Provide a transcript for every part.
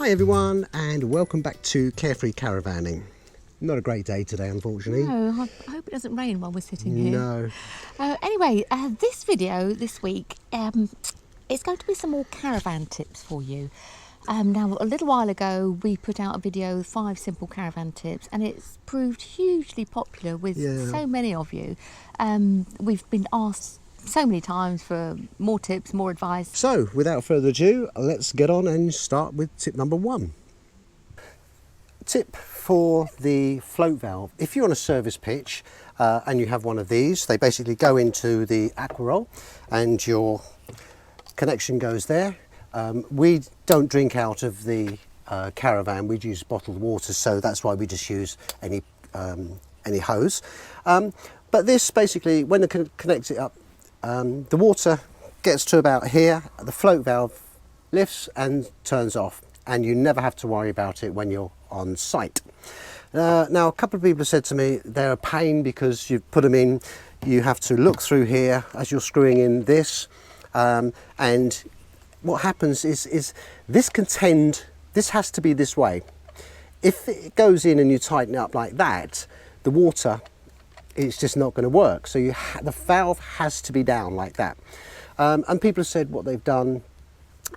Hi everyone, and welcome back to Carefree Caravanning. Not a great day today, unfortunately. No, I hope it doesn't rain while we're sitting here. No. Anyway, this video this week, it's going to be some more caravan tips for you. Now, a little while ago, we put out a video, 5 simple caravan tips, and it's proved hugely popular with so many of you. We've been asked so many times for more tips, more advice. So, without further ado, let's get on and start with tip number 1. Tip for the float valve. If you're on a service pitch and you have one of these, they basically go into the aqua roll and your connection goes there. We don't drink out of the Caravan, we use bottled water, so that's why we just use any hose. But this basically, when they connect it up, the water gets to about here, the float valve lifts and turns off, and you never have to worry about it when you're on site. Now, a couple of people have said to me they're a pain because you put them in, you have to look through here as you're screwing in this, and what happens is this has to be this way. If it goes in and you tighten it up like that, the water, it's just not going to work. So the valve has to be down like that. And people have said what they've done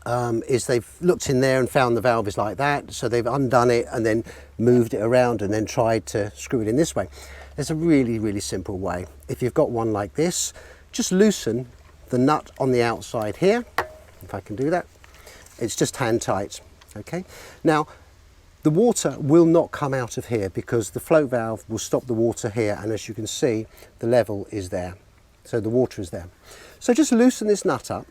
is they've looked in there and found the valve is like that. So they've undone it and then moved it around and then tried to screw it in this way. There's a really, really simple way. If you've got one like this, just loosen the nut on the outside here. If I can do that. It's just hand tight. Okay. Now, the water will not come out of here because the float valve will stop the water here, and as you can see, the level is there. So the water is there. So just loosen this nut up,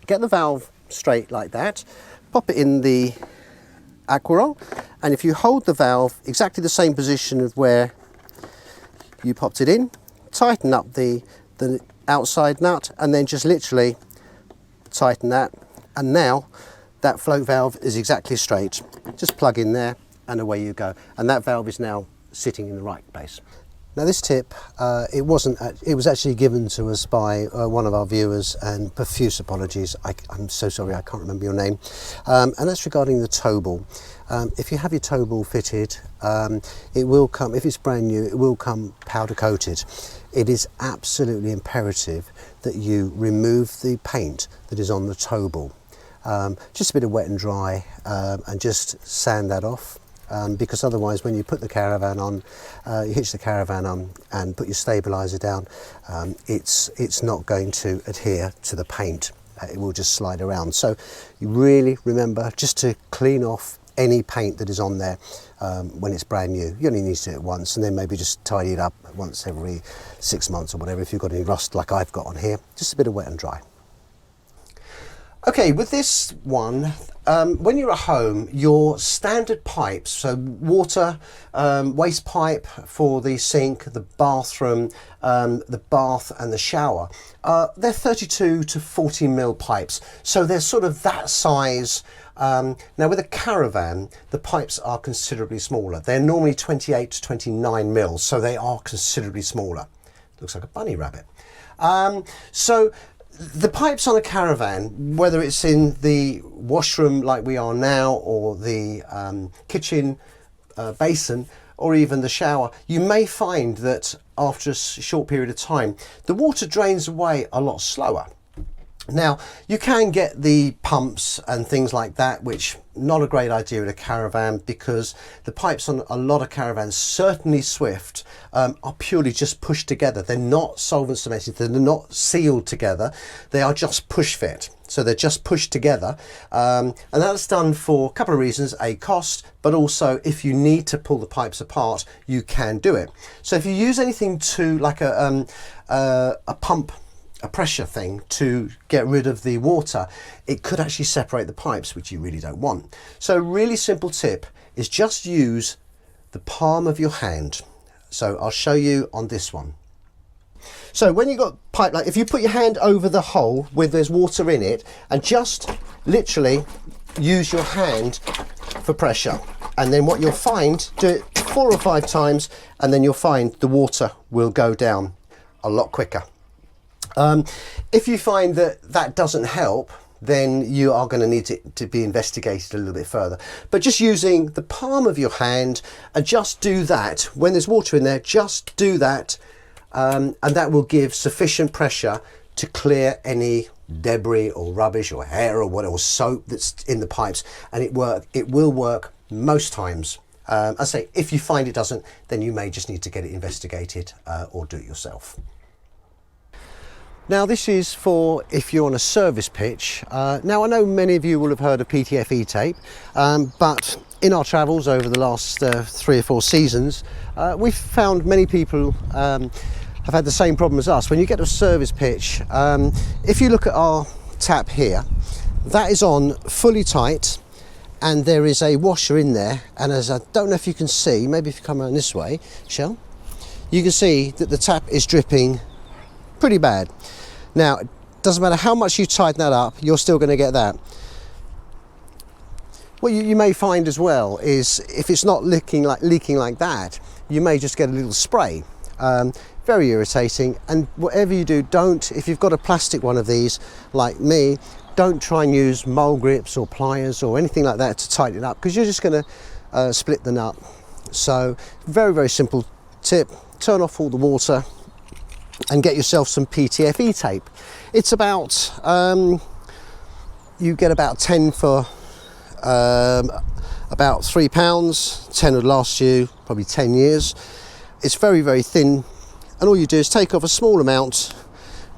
get the valve straight like that, pop it in the aqua roll, and if you hold the valve exactly the same position of where you popped it in, tighten up the outside nut, and then just literally tighten that, and now that float valve is exactly straight. Just plug in there and away you go, and that valve is now sitting in the right place. Now this tip, it was actually given to us by one of our viewers, and profuse apologies, I'm so sorry, I can't remember your name, and that's regarding the tow ball. If you have your tow ball fitted, it will come, if it's brand new, it will come powder coated. It is absolutely imperative that you remove the paint that is on the tow ball. Just a bit of wet and dry, and just sand that off, because otherwise when you put the Caravan on, you hitch the Caravan on and put your stabiliser down, it's not going to adhere to the paint. It will just slide around. So you really remember just to clean off any paint that is on there when it's brand new. You only need to do it once, and then maybe just tidy it up once every 6 months or whatever. If you've got any rust like I've got on here, just a bit of wet and dry. Okay, with this one, when you're at home, your standard pipes, so water, waste pipe for the sink, the bathroom, the bath and the shower, they're 32 to 40 mil pipes. So they're sort of that size. Now with a Caravan, the pipes are considerably smaller. They're normally 28 to 29 mil, so they are considerably smaller. Looks like a bunny rabbit. So the pipes on a Caravan, whether it's in the washroom like we are now, or the kitchen basin, or even the shower, you may find that after a short period of time, the water drains away a lot slower. Now, you can get the pumps and things like that, which not a great idea in a Caravan, because the pipes on a lot of Caravans, certainly Swift, are purely just pushed together. They're not solvent cemented, they're not sealed together, they are just push fit. So they're just pushed together, and that's done for a couple of reasons: a cost, but also if you need to pull the pipes apart, you can do it. So if you use anything to like a pump, a pressure thing to get rid of the water, it could actually separate the pipes, which you really don't want. So a really simple tip is just use the palm of your hand. So I'll show you on this one. So when you've got pipe, like if you put your hand over the hole where there's water in it, and just literally use your hand for pressure, and then what you'll find, do it 4 or 5 times, and then you'll find the water will go down a lot quicker. If you find that that doesn't help, then you are going to need it to be investigated a little bit further. But just using the palm of your hand, and just do that when there's water in there, just do that, and that will give sufficient pressure to clear any debris or rubbish or hair or whatever, or soap that's in the pipes, and it will work most times. I say, if you find it doesn't, then you may just need to get it investigated or do it yourself. Now this is for if you're on a service pitch. Now I know many of you will have heard of PTFE tape, but in our travels over the last 3 or 4 seasons, we've found many people have had the same problem as us. When you get to a service pitch, if you look at our tap here, that is on fully tight, and there is a washer in there, and as I don't know if you can see, maybe if you come around this way, Shell, you can see that the tap is dripping pretty bad. Now, it doesn't matter how much you tighten that up, you're still going to get that. What you may find as well is, if it's not leaking like that, you may just get a little spray. Very irritating, and whatever you do, if you've got a plastic one of these like me, don't try and use mole grips or pliers or anything like that to tighten it up, because you're just going to split the nut. So very, very simple tip: turn off all the water and get yourself some PTFE tape. It's about, you get about 10 for about £3. 10 would last you probably 10 years. It's very, very thin, and all you do is take off a small amount,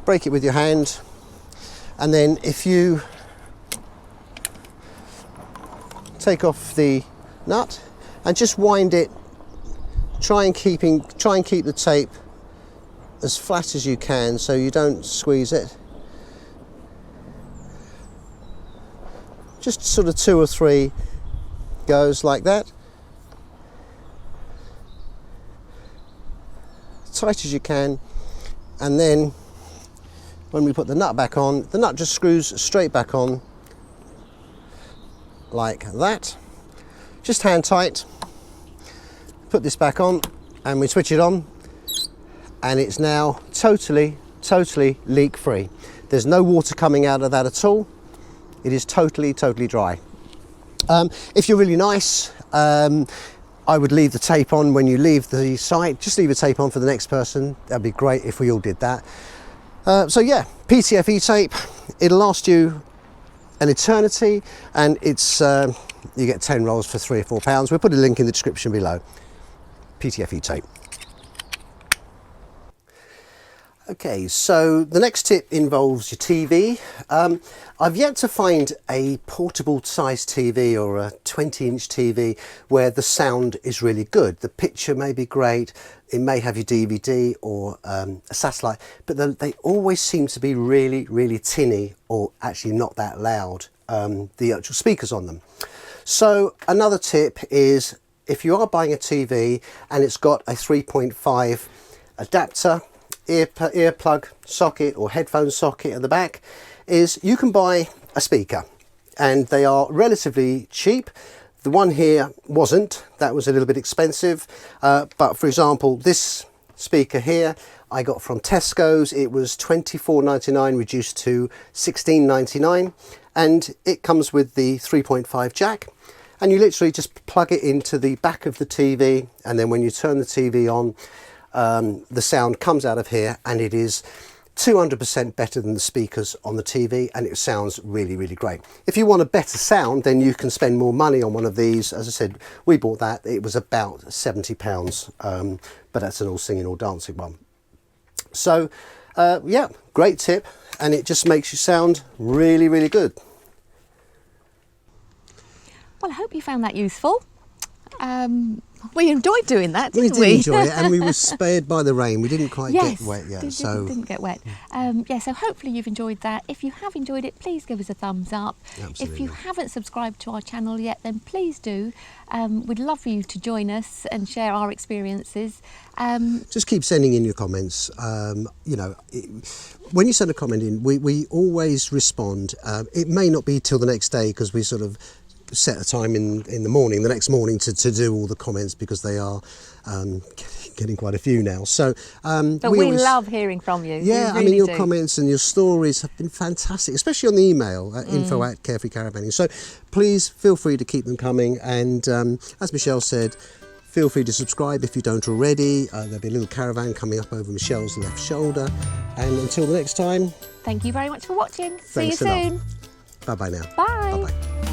break it with your hand, and then if you take off the nut and just wind it, try and keep the tape as flat as you can so you don't squeeze it. Just sort of 2 or 3 goes like that, tight as you can, and then when we put the nut back on, the nut just screws straight back on like that. Just hand tight. Put this back on and we switch it on, and it's now totally leak free. There's no water coming out of that at all. It is totally dry. If you're really nice, I would leave the tape on when you leave the site. Just leave the tape on for the next person. That'd be great if we all did that. So yeah, PTFE tape, it'll last you an eternity, and it's you get 10 rolls for £3 or £4. We'll put a link in the description below. PTFE tape. Okay, so the next tip involves your TV. I've yet to find a portable size TV or a 20-inch TV where the sound is really good. The picture may be great, it may have your DVD or a satellite, but they always seem to be really tinny, or actually not that loud, the actual speakers on them. So another tip is, if you are buying a TV and it's got a 3.5 adapter, earplug socket or headphone socket at the back, is you can buy a speaker, and they are relatively cheap. The one here wasn't, that was a little bit expensive, but for example this speaker here I got from Tesco's. It was £24.99 reduced to £16.99, and it comes with the 3.5 jack, and you literally just plug it into the back of the TV, and then when you turn the TV on, the sound comes out of here, and it is 200% better than the speakers on the TV, and it sounds really great. If you want a better sound, then you can spend more money on one of these. As I said, we bought that, it was about £70, but that's an all singing all dancing one. So yeah, great tip, and it just makes you sound really good. Well, I hope you found that useful. We enjoyed doing that, didn't we? We did enjoy it, and we were spared by the rain. We didn't quite get wet yet. Didn't get wet. Yeah, so hopefully you've enjoyed that. If you have enjoyed it, please give us a thumbs up. Absolutely. If you haven't subscribed to our channel yet, then please do. We'd love for you to join us and share our experiences. Just keep sending in your comments. You know, when you send a comment in, we always respond. It may not be till the next day, because we sort of set a time in the morning, the next morning, to do all the comments, because they are getting quite a few now. So, But we love hearing from you. Yeah, We I mean, your do. comments and your stories have been fantastic, especially on the email at info@carefreecaravaning. So please feel free to keep them coming. And as Michelle said, feel free to subscribe if you don't already. There'll be a little caravan coming up over Michelle's left shoulder. And until the next time, Thank you very much for watching. See you thanks a lot. soon. Bye-bye now. Bye. Bye-bye.